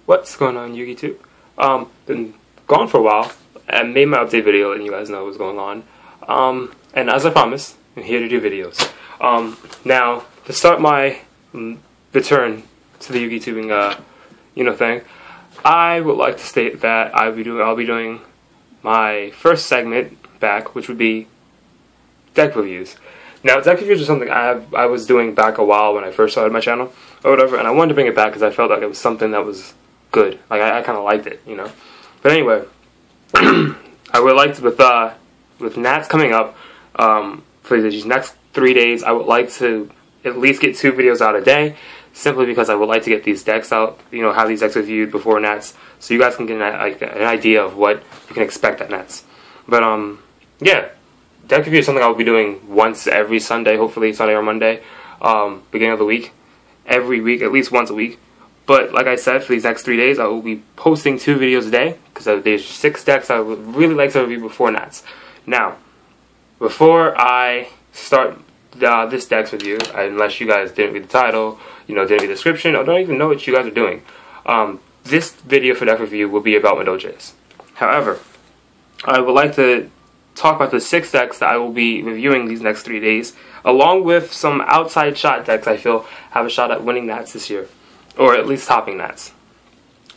What's going on, YugiTube? Been gone for a while. I made my update video and you guys know what's going on. And as I promised, I'm here to do videos. Now, to start my return to the YugiTubing, thing, I would like to state that I'll be doing my first segment back, which would be deck reviews. Now, deck reviews is something I was doing back a while when I first started my channel, or whatever, and I wanted to bring it back because I felt like it was something that was good. Like, I kind of liked it, But anyway, I would like to, with Nats coming up, for these next 3 days, I would like to at least get 2 videos out a day, simply because I would like to get these decks out, have these decks reviewed before Nats, so you guys can get an idea of what you can expect at Nats. But, yeah. Deck review is something I'll be doing once every Sunday, hopefully Sunday or Monday, beginning of the week, every week, at least once a week. But like I said, for these next 3 days, I will be posting 2 videos a day, because there's 6 decks I would really like to review before Nats. Now, before I start this deck's review, unless you guys didn't read the title, didn't read the description, or don't even know what you guys are doing, this video for deck review will be about Madolches. However, I would like to talk about the 6 decks that I will be reviewing these next 3 days, along with some outside shot decks I feel have a shot at winning Nats this year, or at least topping Nats.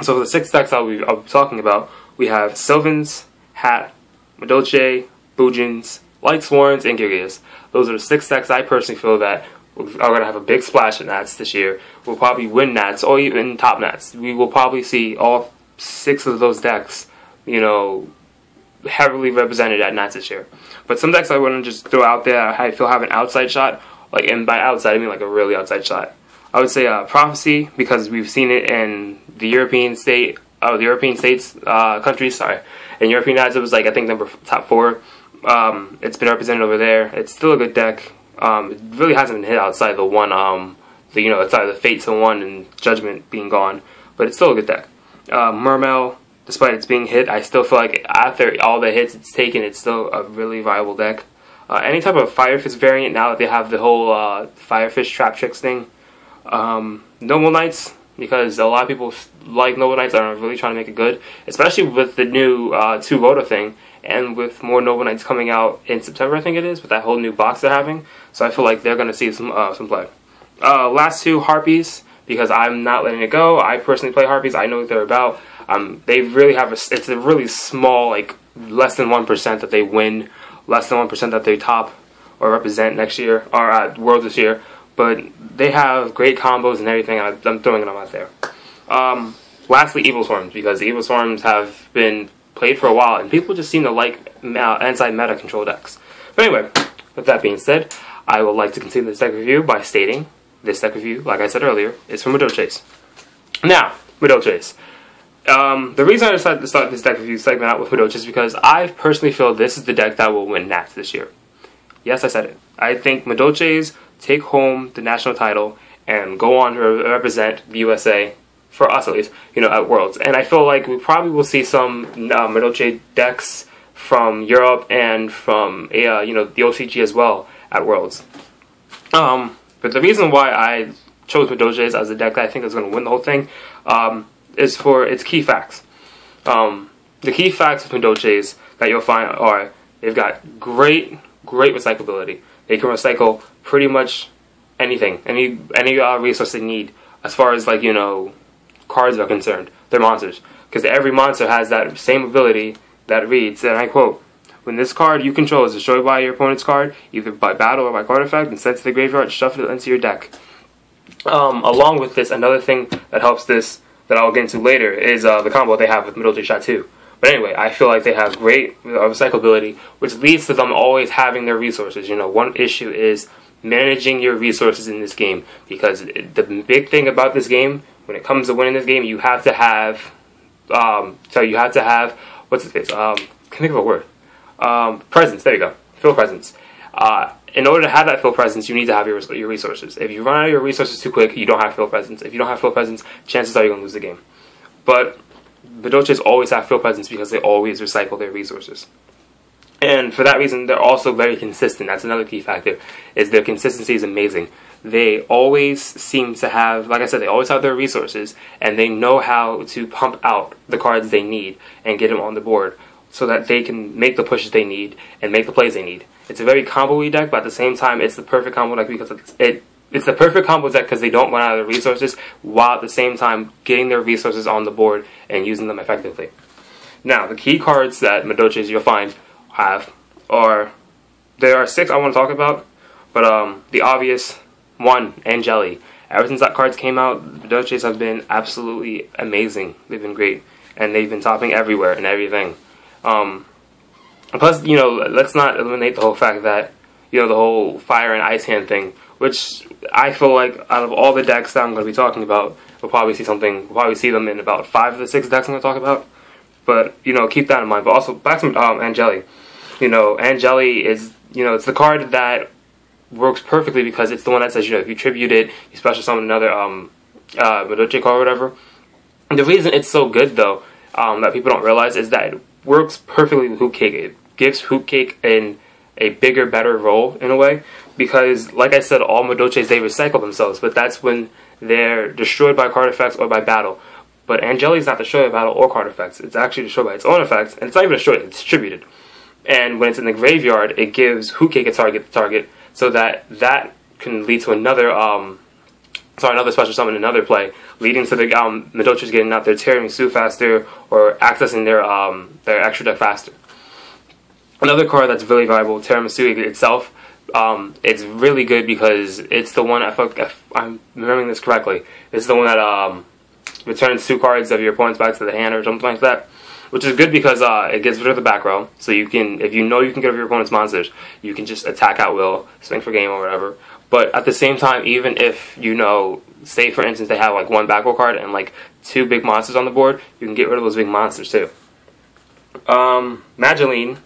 So for the 6 decks I'll be talking about, we have Sylvans, Hat, Madolche, Boojins, Light Swarms, and Gigas. Those are the 6 decks I personally feel that are going to have a big splash at Nats this year. Will probably win Nats, or even top Nats. We will probably see all 6 of those decks, heavily represented at Nats this year. But some decks I want to just throw out there I feel have an outside shot, and by outside I mean like a really outside shot. I would say Prophecy, because we've seen it in the European states, countries, sorry. In European Nats it was I think top 4. It's been represented over there. It's still a good deck. It really hasn't been hit outside the one, outside the Fates and 1 and Judgment being gone, but it's still a good deck. Mermail, despite it's being hit, I still feel like after all the hits it's taken, it's still a really viable deck. Any type of Firefish variant, now that they have the whole Firefish Trap Tricks thing. Noble Knights, because a lot of people like Noble Knights and are really trying to make it good, especially with the new 2 voter thing, and with more Noble Knights coming out in September, I think it is, with that whole new box they're having. So I feel like they're going to see some play. Last 2, Harpies, because I'm not letting it go. I personally play Harpies. I know what they're about. They really have it's a really small, less than 1% that they win, less than 1% that they top or represent next year, or at Worlds this year. But they have great combos and everything, and I'm throwing them out there. Lastly, Evil Swarms, because Evil Swarms have been played for a while, and people just seem to like anti-meta control decks. But anyway, with that being said, I would like to continue this deck review by stating this deck review, like I said earlier, is from Madolches. Now, Madolches. The reason I decided to start this deck review segment out with Madolches is because I personally feel this is the deck that will win Nats this year. Yes, I said it. I think Madolches take home the national title and go on to represent the USA, for us at least, at Worlds. And I feel like we probably will see some Madolche decks from Europe and from the OCG as well at Worlds. But the reason why I chose Madolches as a deck that I think is going to win the whole thing is for its key facts. The key facts with Madolches that you'll find are they've got great recyclability. They can recycle pretty much anything, any resource they need as far as cards are concerned. They're monsters, because every monster has that same ability that reads, and I quote, "When this card you control is destroyed by your opponent's card, either by battle or by card effect, and sent to the graveyard, shuffle it into your deck." Along with this, another thing that helps this, that I'll get into later, is the combo they have with Madolche Shot 2. But anyway, I feel like they have great recyclability, which leads to them always having their resources. One issue is managing your resources in this game, because the big thing about this game, when it comes to winning this game, you have to have, what's it? Can think of a word. Presence, there you go. Fill presence. In order to have that fill presence, you need to have your resources. If you run out of your resources too quick, you don't have fill presence. If you don't have fill presence, chances are you're going to lose the game. But Madolches always have fill presence because they always recycle their resources. And for that reason, they're also very consistent. That's another key factor, is their consistency is amazing. they always seem to have, like I said, they always have their resources, and they know how to pump out the cards they need and get them on the board so that they can make the pushes they need and make the plays they need. It's a very combo-y deck, but at the same time, it's the perfect combo deck because it's the perfect combo deck because they don't run out of their resources while at the same time getting their resources on the board and using them effectively. Now, the key cards that Madolches you'll find have are, there are 6 I want to talk about, but the obvious one, Angeli. Ever since that cards came out, Madolches have been absolutely amazing. They've been great, and they've been topping everywhere and everything. Plus, let's not eliminate the whole fact that, the whole fire and ice hand thing, which I feel like out of all the decks that I'm going to be talking about, we'll probably see them in about 5 of the 6 decks I'm going to talk about. But, keep that in mind. But also, back to Angeli. Angeli is, it's the card that works perfectly because it's the one that says, if you tribute it, you special summon another Madolche card or whatever. And the reason it's so good, though, that people don't realize is that it works perfectly with Hoop Cake. It gives Hoop Cake in a bigger, better role, in a way, because, like I said, all Madolches, they recycle themselves, but that's when they're destroyed by card effects or by battle. But Angeli is not destroyed by battle or card effects. It's actually destroyed by its own effects, and it's not even destroyed, it's distributed. And when it's in the graveyard, it gives Hoop Cake a target, so that can lead to another special summon, another play, leading to the Madolches getting out their tiramisu faster or accessing their extra deck faster. Another card that's really valuable, tiramisu itself, it's really good because it's the one, if I'm remembering this correctly, it's the one that returns 2 cards of your opponent's back to the hand or something like that, which is good because it gets rid of the back row, so you can, if you can get rid of your opponent's monsters, you can just attack at will, swing for game or whatever. But at the same time, even if, say for instance they have like 1 back row card and like 2 big monsters on the board, you can get rid of those big monsters too. Madeline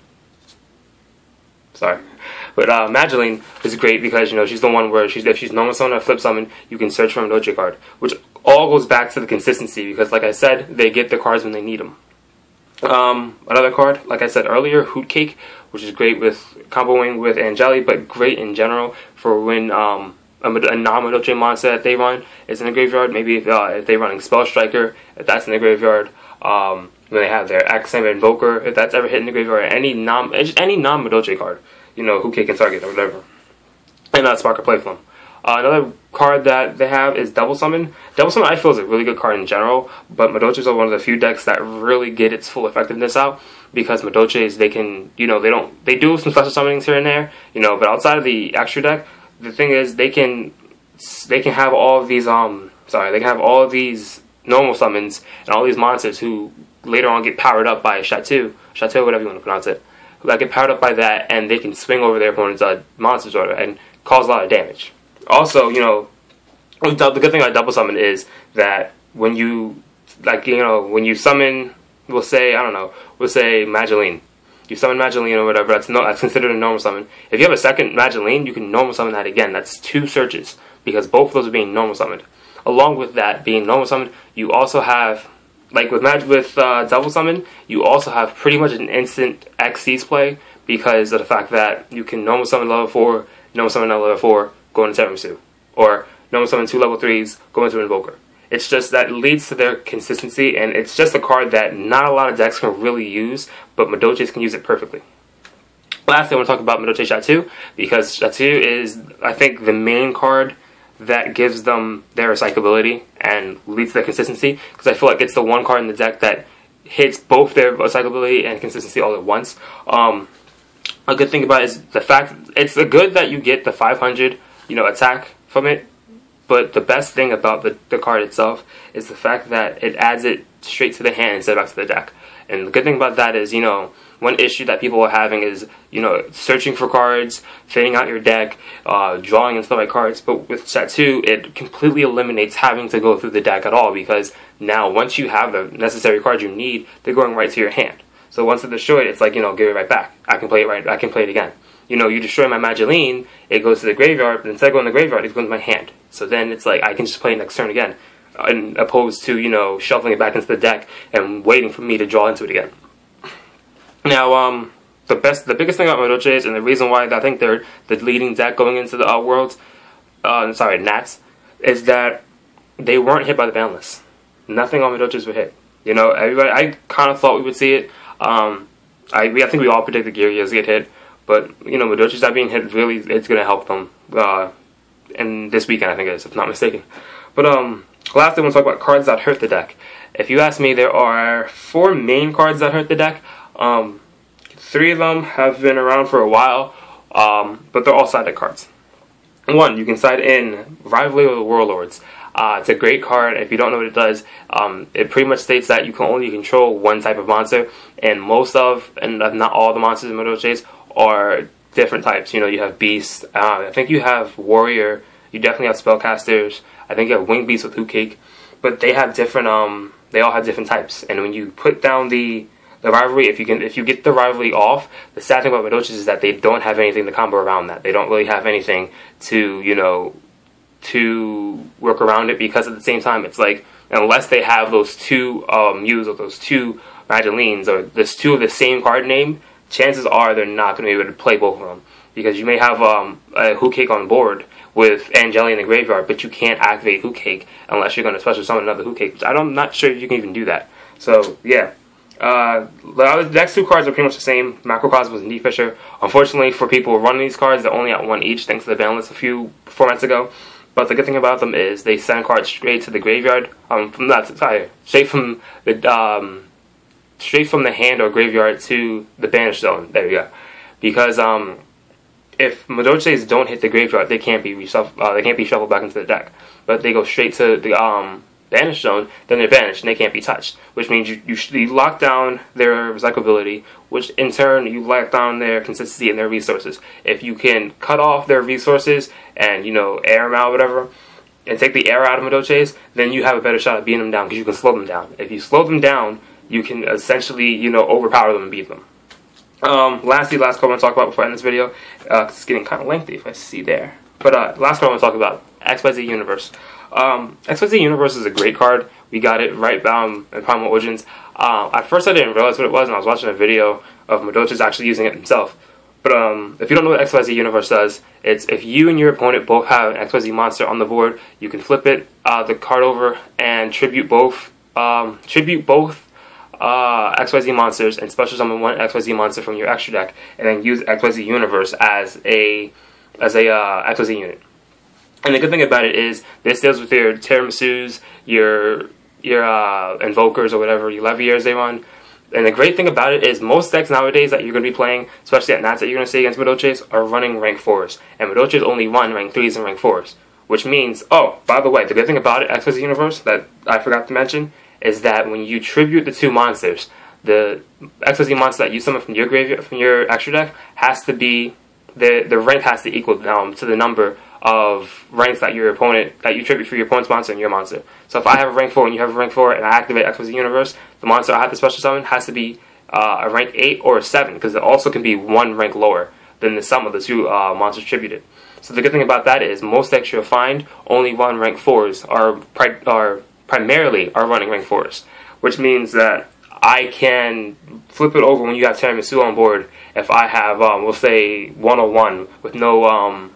is great because, she's the one where if she's normal summon or flip summon, you can search for a Madolche card, which all goes back to the consistency because, like I said, they get the cards when they need them. Another card, like I said earlier, Hoot Cake, which is great with comboing with Angeli, but great in general for when a non-Madolche monster that they run is in the graveyard. Maybe if they're running Spell Striker, if that's in the graveyard. When they have their Accent Invoker, if that's ever hit in the graveyard, any non-Madolche card, Hoop Cake can target or whatever. And Spark or Playflum. Another card that they have is Double Summon. Double Summon I feel is a really good card in general, but Madolches are one of the few decks that really get its full effectiveness out because Madolches, they can, they do some special summonings here and there, but outside of the extra deck, the thing is they can have all of these they can have all of these normal summons and all these monsters who later on get powered up by Chateau, whatever you want to pronounce it, who get powered up by that, and they can swing over their opponent's monsters order and cause a lot of damage. Also, the good thing about Double Summon is that when you, when you summon, we'll say Madeline. You summon Madeline or whatever, that's considered a normal summon. If you have a second Madeline, you can normal summon that again. That's 2 searches, because both of those are being normal summoned. Along with that being normal summoned, you also have, like with Double Summon, you also have pretty much an instant Xyz play because of the fact that you can normal summon level 4, normal summon level 4, go into Tiramisu, or normal summon 2 level 3s, go into Invoker. It's just that leads to their consistency, and it's just a card that not a lot of decks can really use, but Madolches can use it perfectly. Lastly, I want to talk about Madolche Chateau, because Chateau is, I think, the main card that gives them their recyclability and leads to their consistency, because I feel like it's the one card in the deck that hits both their recyclability and consistency all at once. A good thing about it is the fact it's good that you get the 500 attack from it, but the best thing about the card itself is the fact that it adds it straight to the hand instead of back to the deck. And the good thing about that is, one issue that people are having is, searching for cards, thinning out your deck, drawing and stuff like cards. But with Chateau, it completely eliminates having to go through the deck at all, because now once you have the necessary cards you need, they're going right to your hand. So once they're destroyed, it's like, give it right back. I can play it again. You destroy my Madeline, it goes to the graveyard, but instead of going to the graveyard, it goes to my hand. So then it's like, I can just play it next turn again, opposed to, shuffling it back into the deck and waiting for me to draw into it again. Now, the biggest thing about Madolches, and the reason why I think they're the leading deck going into the Worlds, Nats, is that they weren't hit by the ban list. Nothing on Madolches were hit. You know, everybody. I kind of thought we would see it. I think we all predicted Gyarados get hit, but you know, Madolches not being hit really, it's gonna help them. And this weekend, I think it is, if not mistaken. But lastly, I want to talk about cards that hurt the deck. If you ask me, there are 4 main cards that hurt the deck. 3 of them have been around for a while, but they're all side deck cards. 1, you can side in Rivalry of the Warlords. It's a great card. If you don't know what it does, it pretty much states that you can only control one type of monster, and most of, and not all the monsters in Madolches are different types. You know, you have Beast, I think you have Warrior, you definitely have Spellcasters, I think you have Winged Beast with Hoot Cake, but they have different, they all have different types, and when you put down the rivalry, if you get the rivalry off, the sad thing about Madolches is that they don't have anything to combo around that. They don't really have anything to, you know, to work around it, because at the same time, it's like, unless they have those 2 Mews or those 2 Madolines, or there's 2 of the same card name, chances are they're not going to be able to play both of them. Because you may have a Hoot Cake on board with Angeli in the graveyard, but you can't activate Hoot Cake unless you're going to special summon another Hoot Cake, which I'm not sure if you can even do that. So, yeah. The next 2 cards are pretty much the same, Macrocosmos and D-Fisher. Unfortunately, for people running these cards, they're only at 1 each, thanks to the ban list a few formats ago. But the good thing about them is they send cards straight to the graveyard. Straight from the hand or graveyard to the banish zone. There you go. Because if Madolches don't hit the graveyard, they can't be reshuffled. They can't be shuffled back into the deck. But they go straight to the banish zone, then they're banished and they can't be touched. Which means you lock down their recyclability, which in turn you lock down their consistency and their resources. If you can cut off their resources and, you know, air them out, whatever, and take the air out of Madolches, then you have a better shot at beating them down, because you can slow them down. If you slow them down, you can essentially, you know, overpower them and beat them. Last card I want to talk about before I end this video, it's getting kind of lengthy if I see there. But last card I want to talk about, XYZ Universe. XYZ Universe is a great card. We got it right in Primal Origins. At first I didn't realize what it was, and I was watching a video of Madolches actually using it himself. But if you don't know what XYZ Universe does, it's if you and your opponent both have an XYZ monster on the board, you can flip it, the card over, and tribute both XYZ monsters, and special summon 1 XYZ monster from your extra deck, and then use XYZ Universe as a XYZ unit. And the good thing about it is this deals with your Tiramisus, your Invokers or whatever, your Leviers they run. And the great thing about it is most decks nowadays that you're going to be playing, especially at Nats that you're going to see against Madolches, are running rank 4s. And Madolches only run rank 3s and rank 4s. Which means, oh, by the way, the good thing about it, XYZ Universe, that I forgot to mention, is that when you tribute the 2 monsters, the XYZ monster that you summon from your graveyard, from your extra deck, has to be, the rank has to equal to the number of ranks that your opponent, that you tribute for your opponent's monster and your monster. So if I have a rank 4 and you have a rank 4 and I activate XYZ Universe, the monster I have to special summon has to be a rank 8 or a 7, because it also can be 1 rank lower than the sum of the 2 monsters tributed. So the good thing about that is most decks you'll find only run rank 4s are primarily running rank 4s, which means that I can flip it over when you have Tiramisu on board. If I have, we'll say 101 with no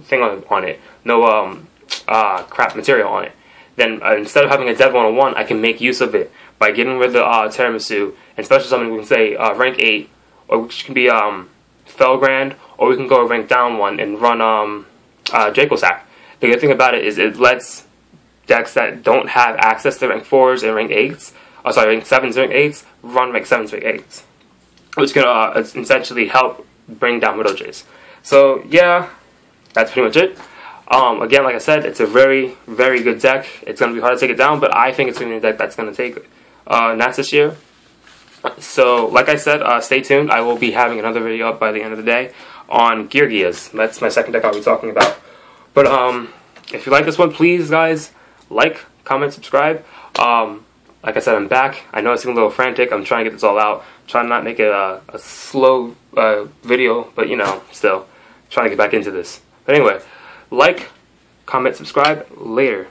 thing on it, no crap material on it, then instead of having a dead 101, I can make use of it by getting rid of the Tiramisu and special summon. We can say rank 8, or which can be Felgrand, or we can go a rank down 1 and run Dracosack. The good thing about it is it lets decks that don't have access to rank 4s and rank 8s, rank 7s and rank 8s, run rank 7s and rank 8s, which can essentially help bring down Madolches. So yeah, that's pretty much it. Again, like I said, it's a very, very good deck. It's going to be hard to take it down, but I think it's going to be a deck that's going to take Nats this year. So, like I said, stay tuned. I will be having another video up by the end of the day on Gyarados. That's my second deck I'll be talking about. But if you like this one, please, guys, like, comment, subscribe. Like I said, I'm back. I know I seem a little frantic. I'm trying to get this all out. I'm trying not to make it a slow video, but, you know, still trying to get back into this. But anyway, like, comment, subscribe. Later.